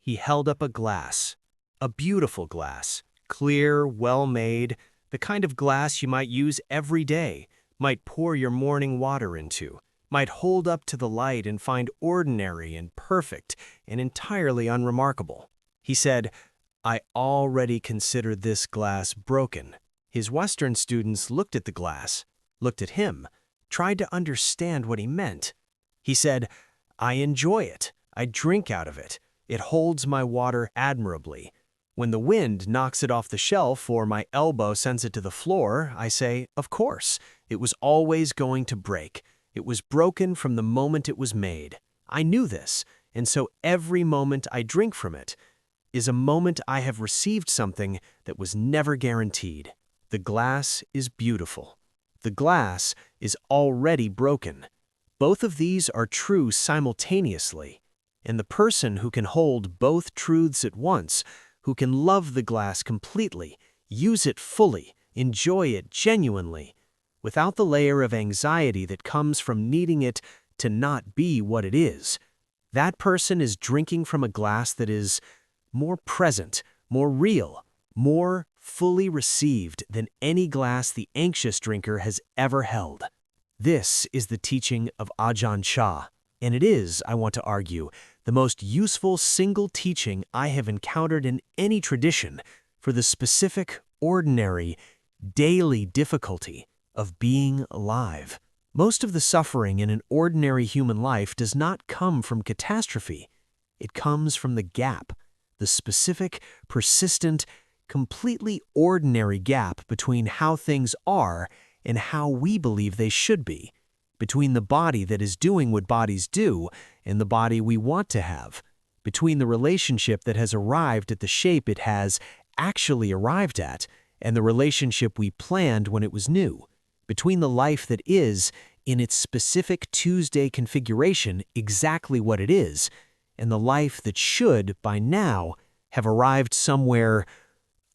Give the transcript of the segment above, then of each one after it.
He held up a glass. A beautiful glass. Clear, well-made, the kind of glass you might use every day, might pour your morning water into, might hold up to the light and find ordinary and perfect and entirely unremarkable. He said, "I already consider this glass broken." His Western students looked at the glass, looked at him, tried to understand what he meant. He said, "I enjoy it. I drink out of it. It holds my water admirably. When the wind knocks it off the shelf or my elbow sends it to the floor, I say, of course, it was always going to break. It was broken from the moment it was made. I knew this, and so every moment I drink from it is a moment I have received something that was never guaranteed. The glass is beautiful. The glass is already broken. Both of these are true simultaneously, and the person who can hold both truths at once, who can love the glass completely, use it fully, enjoy it genuinely, without the layer of anxiety that comes from needing it to not be what it is, that person is drinking from a glass that is more present, more real, more fully received than any glass the anxious drinker has ever held. This is the teaching of Ajahn Chah, and it is, I want to argue, the most useful single teaching I have encountered in any tradition for the specific, ordinary, daily difficulty of being alive. Most of the suffering in an ordinary human life does not come from catastrophe. It comes from the gap, the specific, persistent, completely ordinary gap between how things are and how we believe they should be, between the body that is doing what bodies do and the body we want to have, between the relationship that has arrived at the shape it has actually arrived at and the relationship we planned when it was new, between the life that is, in its specific Tuesday configuration, exactly what it is, and the life that should, by now, have arrived somewhere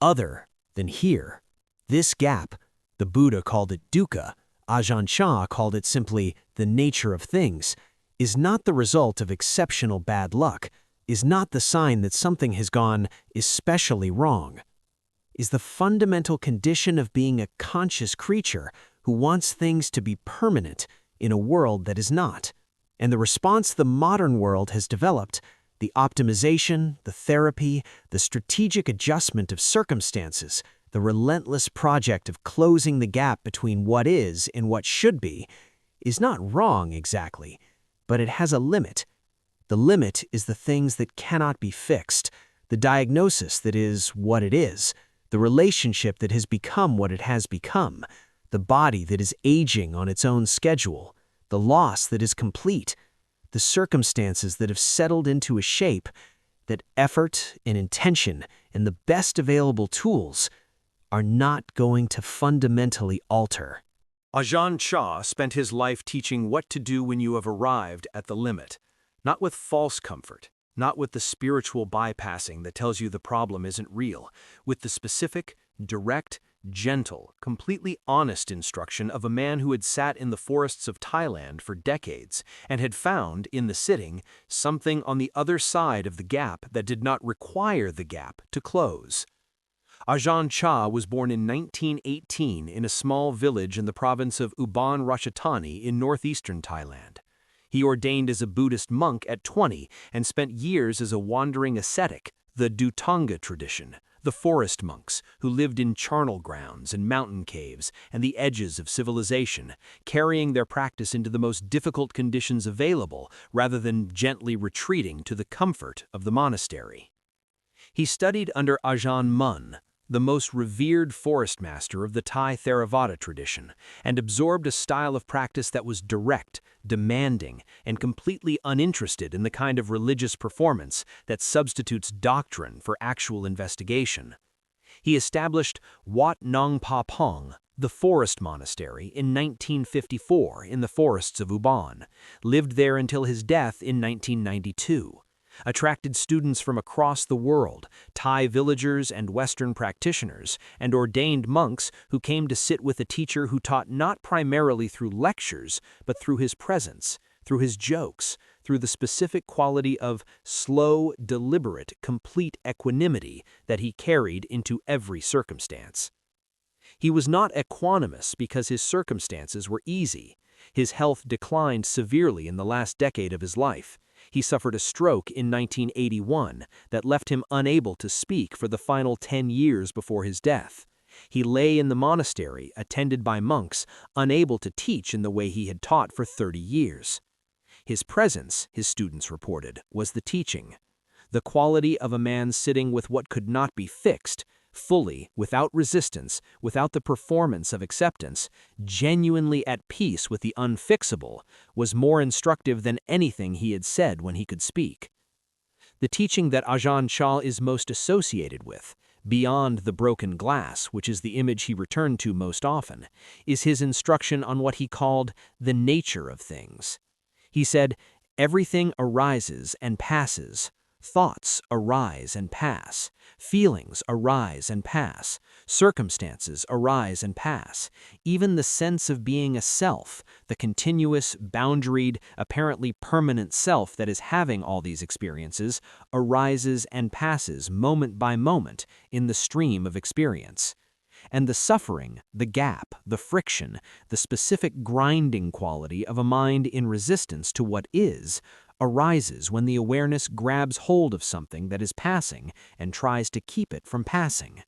other than here. This gap, the Buddha called it Dukha, Ajahn Chah called it simply the nature of things, is not the result of exceptional bad luck, is not the sign that something has gone especially wrong, is the fundamental condition of being a conscious creature who wants things to be permanent in a world that is not. And the response the modern world has developed, the optimization, the therapy, the strategic adjustment of circumstances, the relentless project of closing the gap between what is and what should be, is not wrong exactly, but it has a limit. The limit is the things that cannot be fixed, the diagnosis that is what it is, the relationship that has become what it has become, the body that is aging on its own schedule, the loss that is complete, the circumstances that have settled into a shape that effort and intention and the best available tools are not going to fundamentally alter. Ajahn Chah spent his life teaching what to do when you have arrived at the limit, not with false comfort, not with the spiritual bypassing that tells you the problem isn't real, with the specific, direct, gentle, completely honest instruction of a man who had sat in the forests of Thailand for decades and had found, in the sitting, something on the other side of the gap that did not require the gap to close. Ajahn Chah was born in 1918 in a small village in the province of Ubon Ratchathani in northeastern Thailand. He ordained as a Buddhist monk at 20 and spent years as a wandering ascetic, the Dhutanga tradition, the forest monks who lived in charnel grounds and mountain caves and the edges of civilization, carrying their practice into the most difficult conditions available rather than gently retreating to the comfort of the monastery. He studied under Ajahn Mun, the most revered forest master of the Thai Theravada tradition, and absorbed a style of practice that was direct, demanding, and completely uninterested in the kind of religious performance that substitutes doctrine for actual investigation. He established Wat Nong Pa Pong, the forest monastery, in 1954 in the forests of Ubon, lived there until his death in 1992. Attracted students from across the world, Thai villagers and Western practitioners, and ordained monks who came to sit with a teacher who taught not primarily through lectures, but through his presence, through his jokes, through the specific quality of slow, deliberate, complete equanimity that he carried into every circumstance. He was not equanimous because his circumstances were easy. His health declined severely in the last decade of his life. He suffered a stroke in 1981 that left him unable to speak for the final 10 years before his death. He lay in the monastery, attended by monks, unable to teach in the way he had taught for 30 years. His presence, his students reported, was the teaching. The quality of a man sitting with what could not be fixed, fully, without resistance, without the performance of acceptance, genuinely at peace with the unfixable, was more instructive than anything he had said when he could speak. The teaching that Ajahn Chah is most associated with, beyond the broken glass, which is the image he returned to most often, is his instruction on what he called the nature of things. He said, "Everything arises and passes. Thoughts arise and pass. Feelings arise and pass. Circumstances arise and pass. Even the sense of being a self, the continuous, boundaried, apparently permanent self that is having all these experiences, arises and passes moment by moment in the stream of experience. And the suffering, the gap, the friction, the specific grinding quality of a mind in resistance to what is, arises when the awareness grabs hold of something that is passing and tries to keep it from passing.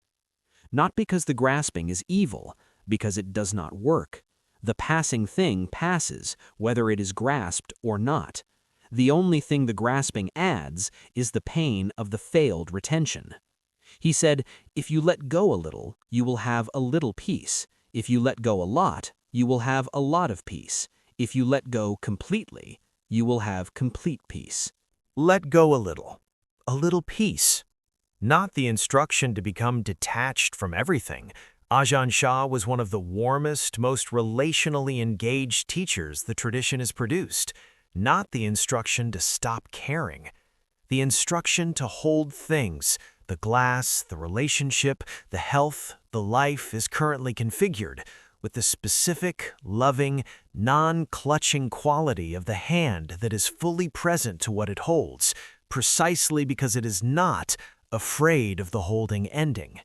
Not because the grasping is evil, because it does not work. The passing thing passes, whether it is grasped or not. The only thing the grasping adds is the pain of the failed retention." He said, "If you let go a little, you will have a little peace. If you let go a lot, you will have a lot of peace. If you let go completely, you will have complete peace." Let go a little peace. Not the instruction to become detached from everything. Ajahn Chah was one of the warmest, most relationally engaged teachers the tradition has produced. Not the instruction to stop caring. The instruction to hold things, the glass, the relationship, the health, the life is currently configured with the specific, loving, non-clutching quality of the hand that is fully present to what it holds, precisely because it is not afraid of the holding ending.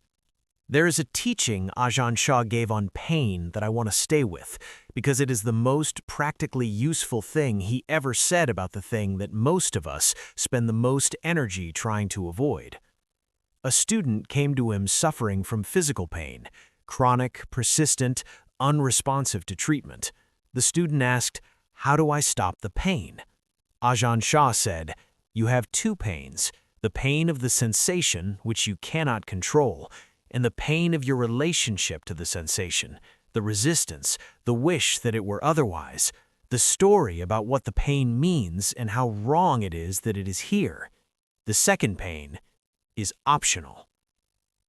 There is a teaching Ajahn Chah gave on pain that I want to stay with, because it is the most practically useful thing he ever said about the thing that most of us spend the most energy trying to avoid. A student came to him suffering from physical pain, chronic, persistent, unresponsive to treatment. The student asked, "How do I stop the pain?" Ajahn Chah said, "You have two pains, the pain of the sensation, which you cannot control, and the pain of your relationship to the sensation, the resistance, the wish that it were otherwise, the story about what the pain means and how wrong it is that it is here. The second pain is optional."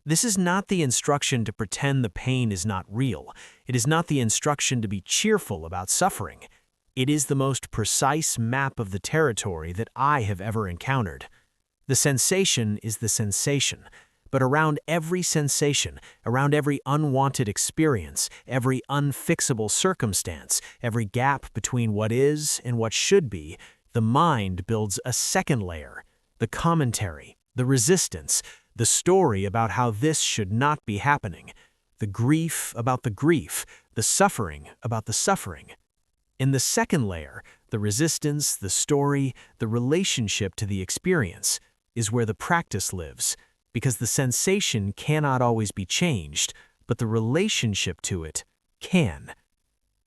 This is not the instruction to pretend the pain is not real. It is not the instruction to be cheerful about suffering. It is the most precise map of the territory that I have ever encountered. The sensation is the sensation, but around every sensation, around every unwanted experience, every unfixable circumstance, every gap between what is and what should be, the mind builds a second layer, the commentary, the resistance, the story about how this should not be happening, the grief about the grief, the suffering about the suffering. In the second layer, the resistance, the story, the relationship to the experience, is where the practice lives, because the sensation cannot always be changed, but the relationship to it can.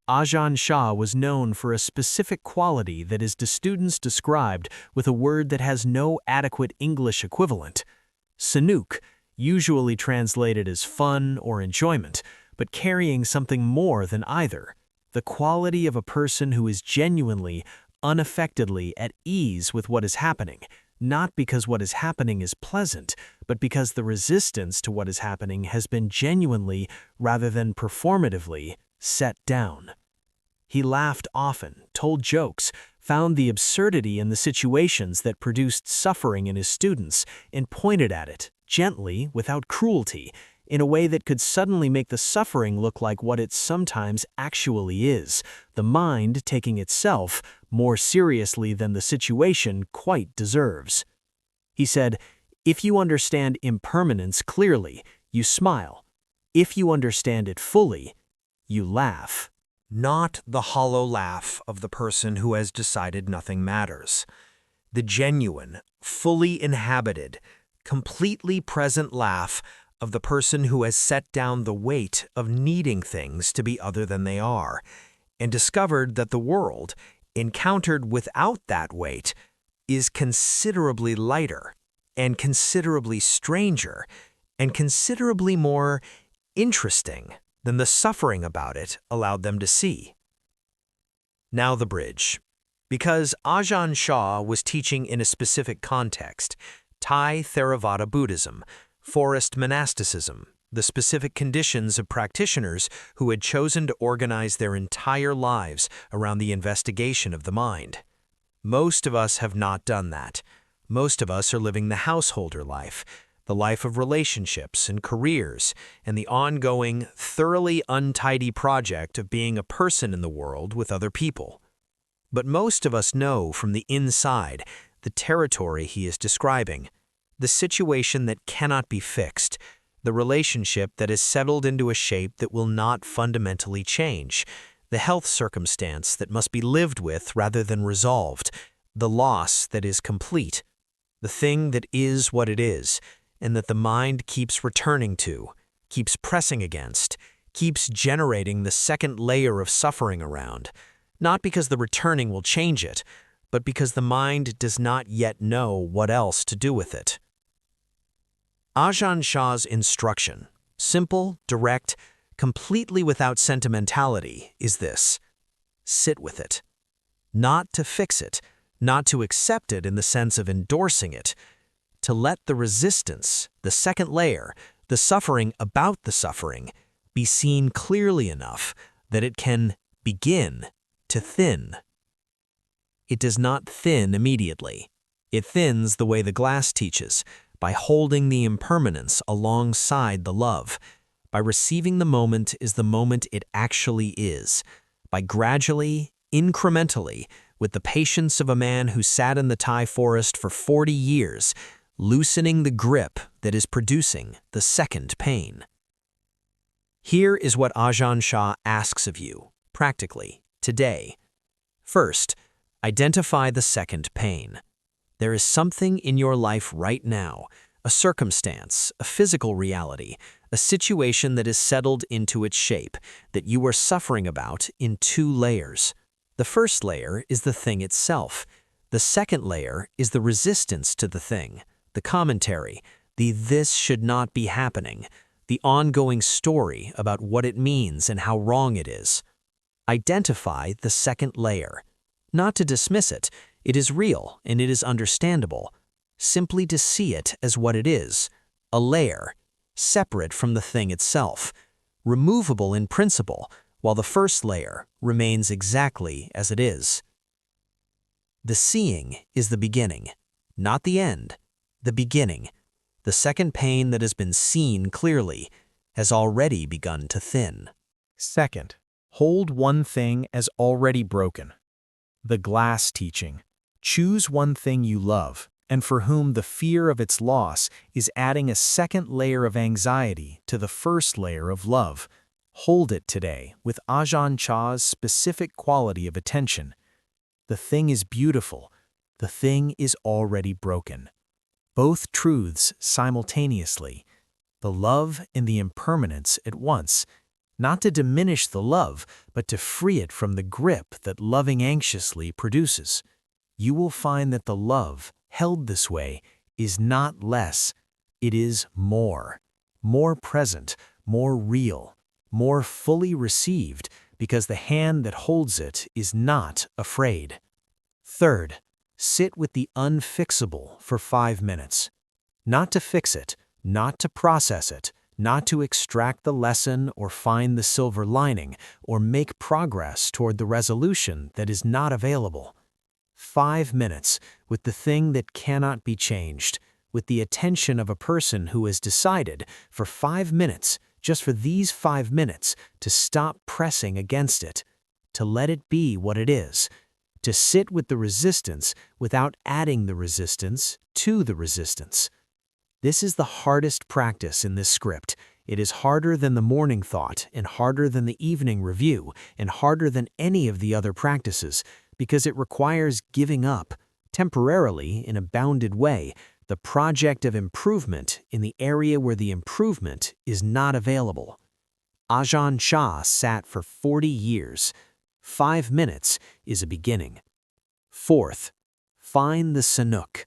Ajahn Chah was known for a specific quality that is to students described with a word that has no adequate English equivalent. Sanook, usually translated as fun or enjoyment, but carrying something more than either. The quality of a person who is genuinely, unaffectedly at ease with what is happening, not because what is happening is pleasant, but because the resistance to what is happening has been genuinely, rather than performatively, set down. He laughed often, told jokes, found the absurdity in the situations that produced suffering in his students, and pointed at it, gently, without cruelty, in a way that could suddenly make the suffering look like what it sometimes actually is, the mind taking itself, more seriously than the situation quite deserves. He said, "If you understand impermanence clearly, you smile. If you understand it fully, you laugh." Not the hollow laugh of the person who has decided nothing matters. The genuine, fully inhabited, completely present laugh of the person who has set down the weight of needing things to be other than they are, and discovered that the world, encountered without that weight, is considerably lighter, and considerably stranger, and considerably more interesting than the suffering about it allowed them to see. Now the bridge. Because Ajahn Chah was teaching in a specific context, Thai Theravada Buddhism, forest monasticism, the specific conditions of practitioners who had chosen to organize their entire lives around the investigation of the mind. Most of us have not done that. Most of us are living the householder life, the life of relationships and careers, and the ongoing, thoroughly untidy project of being a person in the world with other people. But most of us know from the inside the territory he is describing, the situation that cannot be fixed, the relationship that is settled into a shape that will not fundamentally change, the health circumstance that must be lived with rather than resolved, the loss that is complete, the thing that is what it is, and that the mind keeps returning to, keeps pressing against, keeps generating the second layer of suffering around, not because the returning will change it, but because the mind does not yet know what else to do with it. Ajahn Chah's instruction, simple, direct, completely without sentimentality, is this: sit with it. Not to fix it, not to accept it in the sense of endorsing it, to let the resistance, the second layer, the suffering about the suffering, be seen clearly enough that it can begin to thin. It does not thin immediately. It thins the way the glass teaches, by holding the impermanence alongside the love, by receiving the moment as the moment it actually is, by gradually, incrementally, with the patience of a man who sat in the Thai forest for 40 years, loosening the grip that is producing the second pain. Here is what Ajahn Chah asks of you, practically, today. First, identify the second pain. There is something in your life right now, a circumstance, a physical reality, a situation that is settled into its shape, that you are suffering about in 2 layers. The first layer is the thing itself. The second layer is the resistance to the thing, the commentary, the "this should not be happening," the ongoing story about what it means and how wrong it is. Identify the second layer. Not to dismiss it, it is real and it is understandable. Simply to see it as what it is, a layer, separate from the thing itself, removable in principle, while the first layer remains exactly as it is. The seeing is the beginning, not the end, the beginning. The second pain that has been seen clearly has already begun to thin. Second, hold one thing as already broken. The glass teaching. Choose one thing you love, and for whom the fear of its loss is adding a second layer of anxiety to the first layer of love. Hold it today with Ajahn Chah's specific quality of attention. The thing is beautiful. The thing is already broken. Both truths simultaneously. The love and the impermanence at once. Not to diminish the love, but to free it from the grip that loving anxiously produces. You will find that the love, held this way, is not less. It is more. More present, more real, more fully received, because the hand that holds it is not afraid. Third, sit with the unfixable for 5 minutes. Not to fix it, not to process it, not to extract the lesson or find the silver lining or make progress toward the resolution that is not available. 5 minutes with the thing that cannot be changed, with the attention of a person who has decided for 5 minutes, just for these 5 minutes, to stop pressing against it, to let it be what it is, to sit with the resistance without adding the resistance to the resistance. This is the hardest practice in this script. It is harder than the morning thought, and harder than the evening review, and harder than any of the other practices, because it requires giving up, temporarily, in a bounded way, the project of improvement in the area where the improvement is not available. Ajahn Chah sat for 40 years. 5 minutes is a beginning. Fourth, find the Sanook.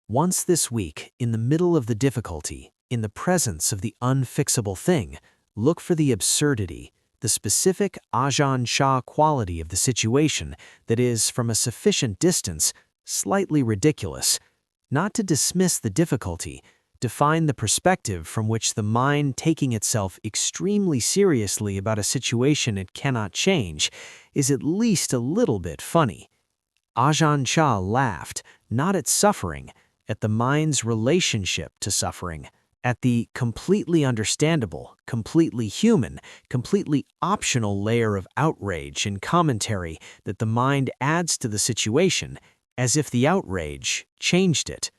Once this week, in the middle of the difficulty, in the presence of the unfixable thing, look for the absurdity, the specific Ajahn Chah quality of the situation that is, from a sufficient distance, slightly ridiculous. Not to dismiss the difficulty, to find the perspective from which the mind taking itself extremely seriously about a situation it cannot change is at least a little bit funny. Ajahn Chah laughed, not at suffering, at the mind's relationship to suffering, at the completely understandable, completely human, completely optional layer of outrage and commentary that the mind adds to the situation, as if the outrage changed it.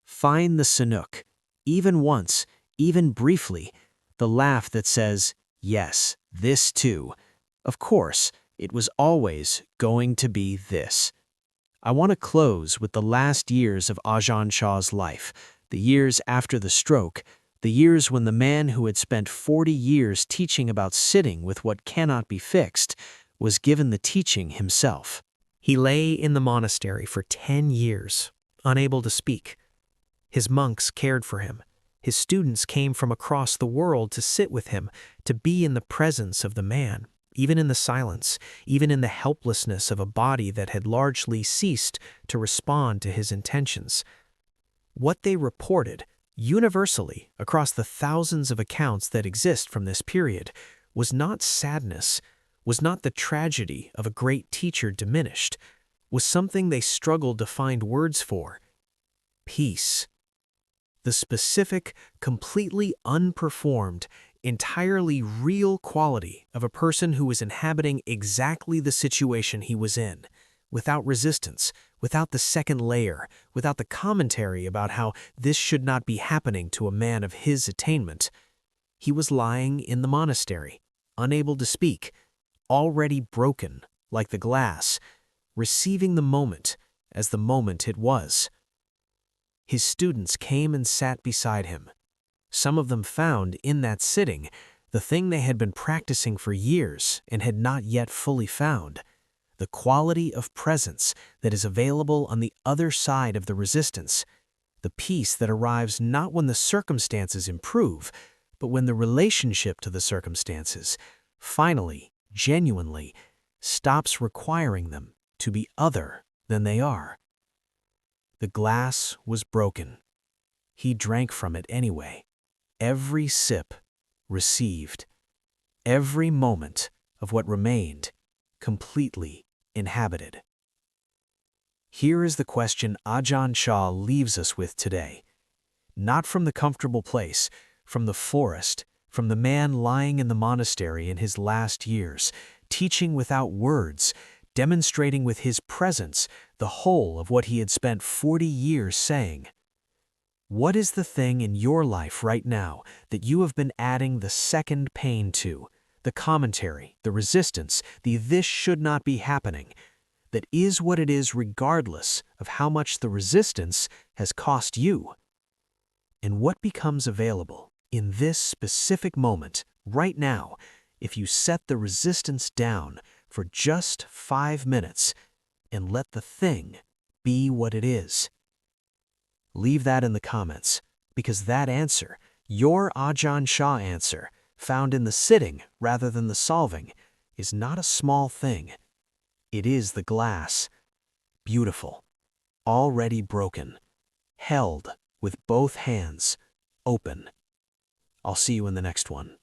Find the Sanook, even once, even briefly, the laugh that says, yes, this too. Of course, it was always going to be this. I want to close with the last years of Ajahn Chah's life, the years after the stroke, the years when the man who had spent 40 years teaching about sitting with what cannot be fixed was given the teaching himself. He lay in the monastery for 10 years, unable to speak. His monks cared for him. His students came from across the world to sit with him, to be in the presence of the man, even in the silence, even in the helplessness of a body that had largely ceased to respond to his intentions. What they reported, universally across the thousands of accounts that exist from this period, was not sadness, was not the tragedy of a great teacher diminished, was something they struggled to find words for: peace. The specific, completely unperformed, entirely real quality of a person who was inhabiting exactly the situation he was in, without resistance, without the second layer, without the commentary about how this should not be happening to a man of his attainment. He was lying in the monastery, unable to speak, already broken, like the glass, receiving the moment as the moment it was. His students came and sat beside him. Some of them found in that sitting the thing they had been practicing for years and had not yet fully found, the quality of presence that is available on the other side of the resistance, the peace that arrives not when the circumstances improve, but when the relationship to the circumstances, finally, genuinely, stops requiring them to be other than they are. The glass was broken. He drank from it anyway. Every sip received. Every moment of what remained completely inhabited. Here is the question Ajahn Chah leaves us with today. Not from the comfortable place, from the forest, from the man lying in the monastery in his last years, teaching without words, demonstrating with his presence the whole of what he had spent 40 years saying. What is the thing in your life right now that you have been adding the second pain to, the commentary, the resistance, the this should not be happening, that is what it is regardless of how much the resistance has cost you? And what becomes available in this specific moment, right now, if you set the resistance down for just 5 minutes and let the thing be what it is? Leave that in the comments, because that answer, your Ajahn Chah answer, found in the sitting rather than the solving, is not a small thing. It is the glass, beautiful, already broken, held with both hands open. I'll see you in the next one.